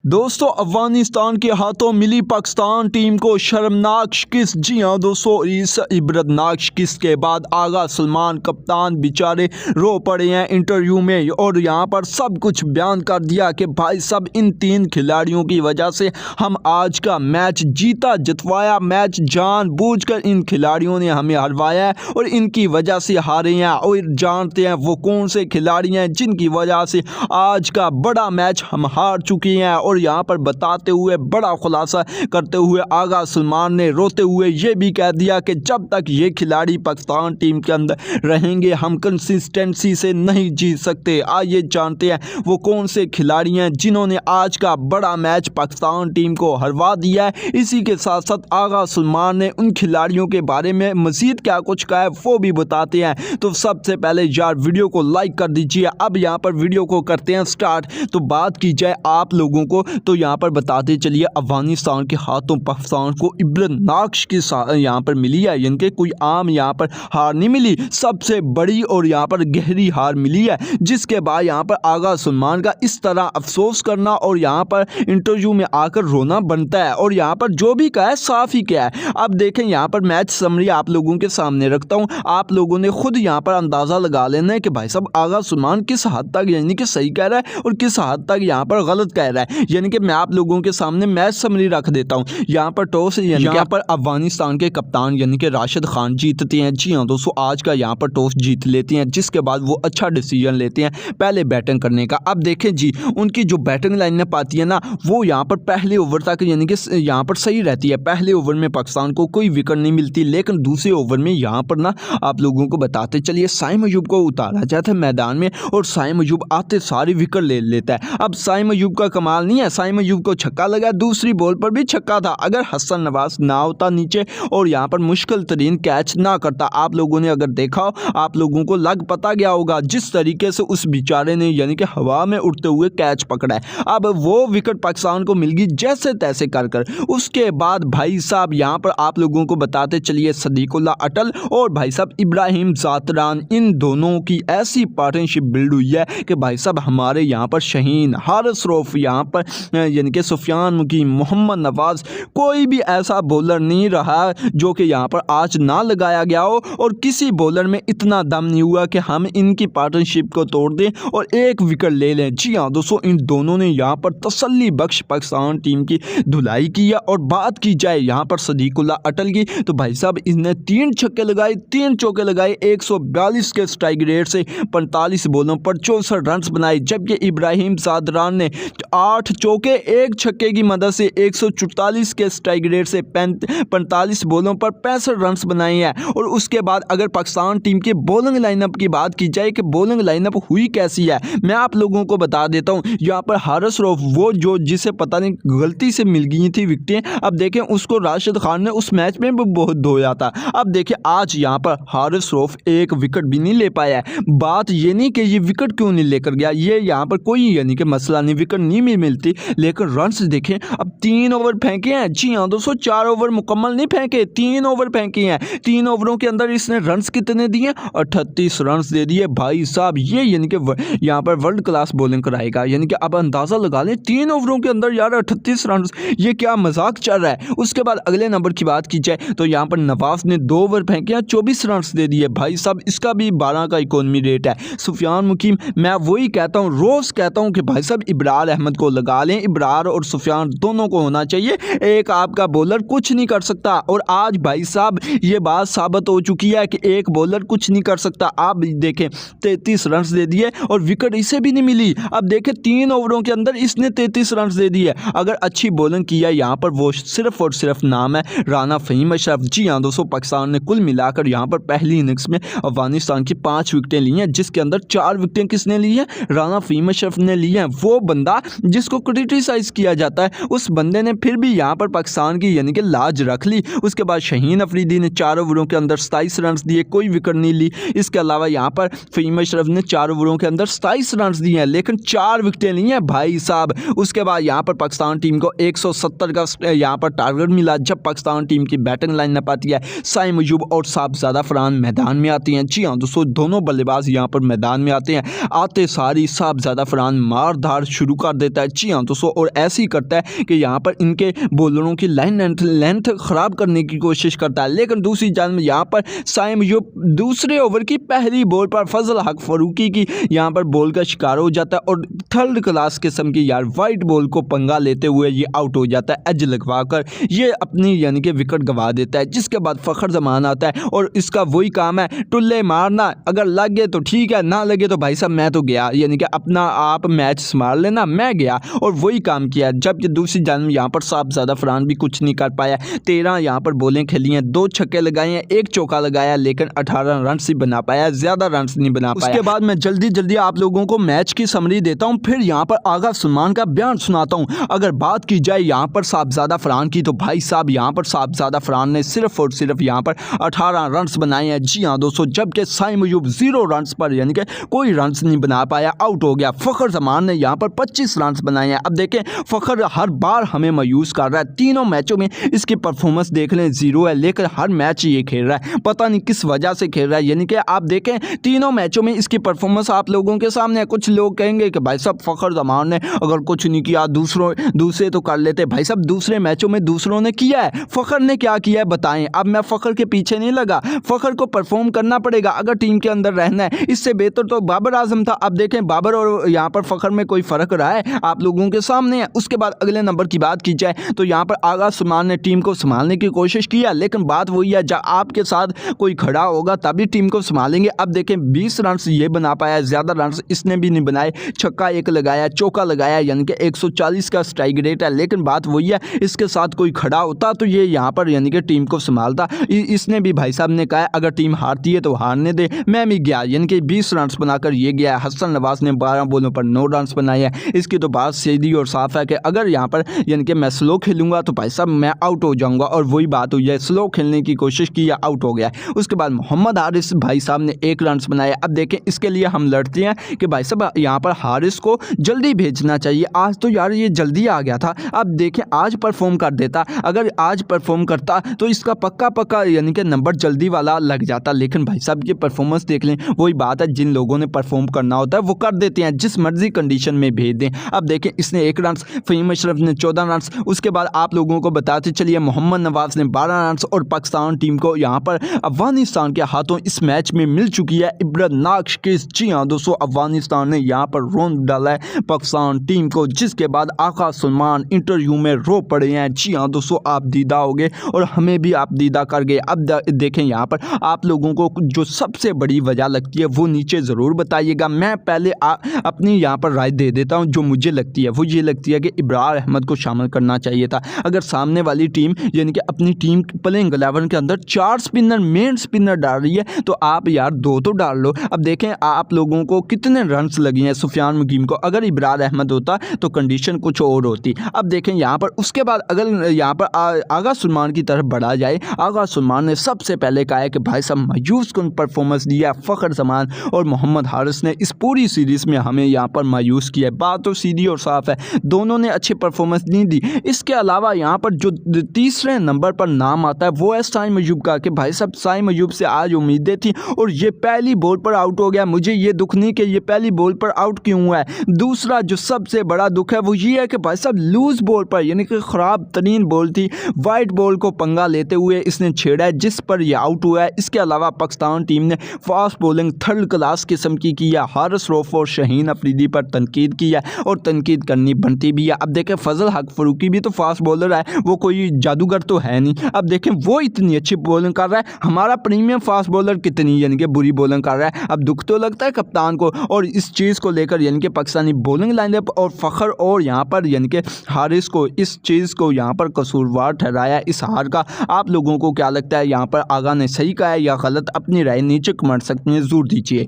दोस्तों अफगानिस्तान के हाथों मिली पाकिस्तान टीम को शर्मनाक शिकस्त। जी हाँ दोस्तों, इस इबरतनाक शिकस्त के बाद आगा सलमान कप्तान बेचारे रो पड़े हैं इंटरव्यू में और यहाँ पर सब कुछ बयान कर दिया कि भाई सब इन तीन खिलाड़ियों की वजह से हम आज का मैच जीता जितवाया। मैच जानबूझकर इन खिलाड़ियों ने हमें हरवाया है और इनकी वजह से हारे हैं और जानते हैं वो कौन से खिलाड़ी हैं जिनकी वजह से आज का बड़ा मैच हम हार चुके हैं। और यहाँ पर बताते हुए बड़ा खुलासा करते हुए आगा सलमान ने रोते हुए ये भी कह दिया कि जब तक ये खिलाड़ी पाकिस्तान टीम के अंदर रहेंगे हम कंसिस्टेंसी से नहीं जीत सकते। आइए जानते हैं वो कौन से खिलाड़ी हैं जिन्होंने आज का बड़ा मैच पाकिस्तान टीम को हरवा दिया है। इसी के साथ साथ आगा सलमान ने उन खिलाड़ियों के बारे में मजीद क्या कुछ कहा है वो भी बताते हैं। तो सबसे पहले यार वीडियो को लाइक कर दीजिए। अब यहाँ पर वीडियो को करते हैं स्टार्ट। तो बात की जाए आप लोगों को तो यहाँ पर बताते चलिए अफगानिस्तान के हाथों पाकिस्तान को इबरतनाक शिकस्त यहाँ पर मिली है, यानी कि कोई आम यहाँ पर हार नहीं मिली, सबसे बड़ी और यहाँ पर गहरी हार मिली है। जिसके बाद यहाँ पर आगा सलमान का इस तरह अफसोस करना और यहाँ पर इंटरव्यू में आकर रोना बनता है। और यहाँ पर जो भी कहा है साफ ही क्या है। अब देखें यहाँ पर मैच समरी आप लोगों के सामने रखता हूँ, आप लोगों ने खुद यहाँ पर अंदाज़ा लगा लेना है कि भाई साहब आगा सलमान किस हद तक यानी कि सही कह रहा है और किस हद तक यहाँ पर गलत कह रहा है। यानी कि मैं आप लोगों के सामने मैच समरी रख देता हूँ। यहाँ पर टॉस यानी यहाँ पर अफगानिस्तान के कप्तान यानी कि राशिद खान जीतते हैं। जी हाँ दोस्तों, आज का यहाँ पर टॉस जीत लेते हैं जिसके बाद वो अच्छा डिसीजन लेते हैं पहले बैटिंग करने का। अब देखें जी उनकी जो बैटिंग लाइनअप आती है ना वो यहाँ पर पहले ओवर तक यानी कि यहाँ पर सही रहती है। पहले ओवर में पाकिस्तान को कोई विकेट नहीं मिलती, लेकिन दूसरे ओवर में यहाँ पर ना आप लोगों को बताते चलिए साइम अयूब को उतारा जाता है मैदान में और साइम अयूब आते सारी विकेट ले लेता है। अब साइम अयूब का कमाल नहीं है, साइम अयूब को छक्का लगा, दूसरी बॉल पर भी छक्का था। अगर हसन नवाज ना होता नीचे और यहाँ पर मुश्किल तरीन कैच ना करता, आप लोगों ने अगर देखा हो आप लोगों को लग पता गया होगा जिस तरीके से उस बेचारे ने यानी कि हवा में उड़ते हुए कैच पकड़ा है। अब वो विकेट पाकिस्तान को मिल गई जैसे तैसे कर कर। उसके बाद भाई साहब यहाँ पर आप लोगों को बताते चलिए सदीकुल्ला अटल और भाई साहब इब्राहिम ज़ातरान, इन दोनों की ऐसी पार्टनरशिप बिल्ड हुई है कि भाई साहब हमारे यहाँ पर शहीन हारिस रऊफ यहाँ पर यानी कि सुफियान मुकीम मोहम्मद नवाज कोई भी ऐसा बॉलर नहीं रहा जो कि यहाँ पर आज ना लगाया गया हो और किसी बॉलर में इतना दम नहीं हुआ कि हम इनकी पार्टनरशिप को तोड़ दें और एक विकेट ले लें। जी हाँ दोस्तों, इन दोनों ने यहाँ पर तसल्ली बख्श पाकिस्तान टीम की धुलाई की है। और बात की जाए यहाँ पर सदीकुल्ला अटल की तो भाई साहब इसने 3 छक्के लगाए 3 चौके लगाए 142 के स्ट्राइक रेट से 45 बॉलों पर 64 रन बनाए। जबकि इब्राहिम ज़ातरान ने 8 चौके 1 छक्के की मदद से 144 के स्ट्राइक रेट से 45 बॉलों पर 65 रन बनाए हैं। और उसके बाद अगर पाकिस्तान टीम के बॉलिंग लाइनअप की बात की जाए कि बॉलिंग लाइनअप हुई कैसी है मैं आप लोगों को बता देता हूं। यहाँ पर हारिस रऊफ वो जो जिसे पता नहीं गलती से मिल गई थी विकेटें, अब देखें उसको राशिद खान ने उस मैच में भी बहुत धोया था। अब देखें आज यहाँ पर हारिस रऊफ एक विकेट भी नहीं ले पाया है। बात ये नहीं कि ये विकेट क्यों नहीं लेकर गया, ये यहाँ पर कोई यानी कि मसला नहीं, विकेट नहीं मिलती, लेकिन रन्स देखें अब 3 ओवर फेंके हैं। जी हाँ दोस्तों, 4 ओवर मुकम्मल नहीं फेंके, 3 ओवर फेंके हैं। 3 ओवरों के अंदर इसने रन्स कितने दिए 38 रन्स दे दिए। भाई साहब ये यानी कि यहाँ पर वर्ल्ड क्लास बॉलिंग कराएगा। यानी कि अब अंदाज़ा लगा लें 3 ओवरों के अंदर यार 38 रन्स, ये क्या मजाक चल रहा है। उसके बाद अगले नंबर की बात की जाए तो यहाँ पर नवाज ने 2 ओवर फेंके हैं 24 रन्स दे दिए। भाई साहब इसका भी 12 का इकोनॉमी रेट है। सुफियान मुकीम, मैं वही कहता हूँ रोज़ कहता हूँ कि भाई साहब इब्रार अहमद को लगा लें, इब्रार और सुफियान दोनों को होना चाहिए, एक आपका बॉलर कुछ नहीं कर सकता। और आज भाई साहब ये बात साबित हो चुकी है कि एक बॉलर कुछ नहीं कर सकता। आप देखें 33 रन दे दिए और विकेट इसे भी नहीं मिली। अब देखें 3 ओवरों के अंदर इसने 33 रन दे दिए। अगर अच्छी बॉलिंग किया यहाँ पर वो सिर्फ और सिर्फ नाम है राना फ़हीम अशरफ। जी हाँ दोस्तों, पाकिस्तान ने कुल मिलाकर यहाँ पर पहली इनिंग्स में अफगानिस्तान की 5 विकेटें ली हैं जिसके अंदर 4 विकेटें किसने ली हैं राना फ़हीम अशरफ ने ली हैं। वो बंदा जिसको क्रिटिसाइज़ किया जाता है उस बंदे ने फिर भी यहाँ पर पाकिस्तान की यानी कि लाज रख ली। उसके बाद शहीन अफरीदी ने 4 ओवरों के अंदर 27 रन दिए, कोई विकेट नहीं ली। इसके अलावा यहाँ पर फ़हीम अशरफ ने 4 ओवरों के अंदर 27 रन दिए हैं लेकिन 4 विकेटें ली हैं भाई साहब। उसके बाद यहाँ पर पाकिस्तान टीम को 170 का यहाँ पर टारगेट मिला जब पाकिस्तान टीम की बैटिंग लाइनअप आती है। साइम अयूब और साहबजादा फरहान मैदान में आती हैं। जी हाँ दोस्तों, दोनों बल्लेबाज यहाँ पर मैदान में आते हैं। आते सारी साहबजादा फरहान मार धाड़ शुरू कर देता है। जी हाँ हाँ दोस्तों, और ऐसे ही करता है कि यहाँ पर इनके बॉलरों की लेंथ ख़राब करने की कोशिश करता है। लेकिन दूसरी जान में यहाँ पर साइम जो दूसरे ओवर की पहली बॉल पर फजल हक फरूकी की यहाँ पर बॉल का शिकार हो जाता है और थर्ड क्लास किस्म की यार वाइट बॉल को पंगा लेते हुए ये आउट हो जाता है। एज लगवा कर ये अपनी यानी कि विकेट गंवा देता है। जिसके बाद फ़खर जमान आता है और इसका वही काम है टुल्ले मारना, अगर लग गए तो ठीक है, ना लगे तो भाई साहब मैं तो गया, यानी कि अपना आप मैच संभाल लेना, मैं गया, और वही काम किया। जबकि दूसरी जान में यहाँ पर साहबजादा फरहान भी कुछ नहीं कर पाया। 13 यहाँ पर बॉलें खेली हैं, 2 छक्के लगाए हैं, 1 चौका लगाया, लेकिन 18 रन ही बना पाया, ज़्यादा रन नहीं बना पाया। उसके बाद मैं जल्दी आप लोगों को मैच की समरी देता हूँ, फिर यहाँ पर आगा सलमान का बयान सुनाता हूँ। अगर बात की जाए यहाँ पर साहबजादा फरहान की, तो भाई साहब यहाँ पर साहबजादा फरहान ने सिर्फ और सिर्फ यहाँ पर 18 रन बनाए हैं। जी हाँ दोस्तों, जबकि साइम अयूब 0 रन पर यानी कि कोई रन नहीं बना पाया, आउट हो गया। फ़खर जमान ने यहाँ पर 25 रन बनाए हैं। अब देखें फ़खर हर बार हमें मायूस कर रहा है। तीनों मैचों में इसकी परफॉर्मेंस देख लें 0 है, लेकिन हर मैच ये खेल रहा है, पता नहीं किस वजह से खेल रहा है। यानी कि आप देखें तीनों मैचों में इसकी परफॉर्मेंस आप लोगों के सामने है। कुछ लोग कहेंगे कि भाई साहब फ़खर जमान ने अगर कुछ नहीं किया दूसरे तो कर लेते। भाई साहब दूसरे मैचों में दूसरों ने किया है, फ़खर ने क्या किया है बताएं। अब मैं फ़खर के पीछे नहीं लगा, फ़खर को परफॉर्म करना पड़ेगा अगर टीम के अंदर रहना है। इससे बेहतर तो बाबर आजम था। अब देखें बाबर और यहाँ पर फ़खर में कोई फ़र्क रहा है, आप लोगों के सामने है। उसके बाद अगले नंबर की बात की जाए तो यहाँ पर आगा सलमान ने टीम को संभालने की कोशिश किया, लेकिन बात वही है, जब आपके साथ कोई खड़ा होगा तभी टीम को संभालेंगे। अब देखें 20 रन ये बना पाया, ज़्यादा रन इसने भी नहीं बनाए। छक्का 1 लगाया, चौका लगाया, यानी कि 140 का स्ट्राइक रेट है। लेकिन बात वही है, इसके साथ कोई खड़ा होता तो ये यहाँ पर यानी कि टीम को संभालता। इसने भी भाई साहब ने कहा अगर टीम हारती है तो हारने दे, मैं भी गया, यानी कि 20 रन बनाकर ये गया। हसन नवाज ने 12 बॉलों पर 9 रन बनाए हैं। इसकी तो बात सीधी और साफ है कि अगर यहाँ पर यानी कि मैं स्लो खेलूंगा तो भाई साहब मैं आउट हो जाऊंगा, और वही बात हुई है, स्लो खेलने की कोशिश की, आउट हो गया। उसके बाद मोहम्मद हारिस भाई साहब ने 1 रन बनाए। अब देखें इसके लिए हम लड़ते हैं कि भाई साहब यहाँ पर हारिस को जल्दी भेजना चाहिए। आज तो यार ये जल्दी आ गया था, अब देखें आज परफॉर्म कर देता, अगर आज परफॉर्म करता तो इसका पक्का यानी कि नंबर जल्दी वाला लग जाता। लेकिन भाई साहब की परफॉर्मेंस देख लें, वही बात है, जिन लोगों ने परफॉर्म करना होता है वो कर देते हैं, जिस मर्जी कंडीशन में भेज दें। अब देखें इसने 1 रन, फ़हीम अशरफ ने 14 रन। उसके बाद आप लोगों को बताते चलिए मोहम्मद नवाज ने 12 रन, और पाकिस्तान टीम को यहाँ पर अफगानिस्तान के हाथों इस मैच में मिल चुकी है इबरतनाक शिकस्त। जी हाँ दोस्तों, अफगानिस्तान ने यहाँ पर रौंद डाला है पाकिस्तान टीम को, जिसके बाद आका सलमान इंटरव्यू में रो पड़े हैं। जी हाँ दोस्तों, आप दीदा हो गए और हमें भी आप दीदा कर गए। अब देखें यहाँ पर आप लोगों को जो सबसे बड़ी वजह लगती है वो नीचे ज़रूर बताइएगा। मैं पहले अपनी यहाँ पर राय दे देता हूँ। जो मुझे लगती है वो ये लगती है कि इब्रार अहमद को शामिल करना चाहिए था। अगर सामने वाली टीम यानी कि अपनी टीम प्लेइंग 11 के अंदर 4 स्पिनर मेन स्पिनर डाल रही है तो आप यार 2 तो डाल लो। अब देखें आप लोगों को कितने रन्स लगे हैं सुफियान मुकीम को, अगर इब्रार अहमद होता तो कंडीशन कुछ और होती। अब देखें यहाँ पर उसके बाद अगर यहाँ पर आगा सलमान की तरफ बढ़ा जाए, आगा सलमान ने सबसे पहले कहा है कि भाई साहब मायूस कन परफॉर्मेंस दिया फ़खर जमान और मोहम्मद हारिस ने इस पूरी सीरीज़ में हमें यहाँ पर मायूस किया है। बात तो सीधी और साफ है, दोनों ने अच्छी परफॉर्मेंस नहीं दी। इसके अलावा यहाँ पर जो तीसरे नंबर पर नाम आता है वो है साइम अयूब का, कि भाई साहब साइम अयूब से आज उम्मीदें थी और ये पहली बॉल पर आउट हो गया। मुझे ये दुख नहीं कि ये पहली बॉल पर आउट क्यों हुआ है। दूसरा जो सबसे बड़ा दुख है वो ये है कि भाई साहब लूज बॉल पर यानी कि ख़राब तरीन बॉल थी, वाइट बॉल को पंगा लेते हुए इसने छेड़ा है, जिस पर यह आउट हुआ है। इसके अलावा पाकिस्तान टीम ने फास्ट बॉलिंग थर्ड क्लास किस्म की है। हारिस रऊफ और शाहीन अफरीदी पर तनकीद की है और तनकीद करनी बनती भी है। अब देखें फजल हक फरूकी भी तो फास्ट बॉलर है, वो कोई जादूगर तो है नहीं। अब देखें वो इतनी अच्छी बॉलिंग कर रहा है, हमारा प्रीमियम फास्ट बॉलर कितनी यानी कि बुरी बॉलिंग कर रहा है। अब दुख तो लगता है कप्तान को, और इस चीज़ को लेकर यानी कि पाकिस्तानी बॉलिंग लाइनअप और फ़खर और यहाँ पर यानी कि हारिस को इस चीज़ को यहाँ पर कसूरवार ठहराया इस हार का। आप लोगों को क्या लगता है, यहाँ पर आगा ने सही कहा है या गलत? अपनी राय नीचे कमेंट सेक्शन में ज़रूर दीजिए।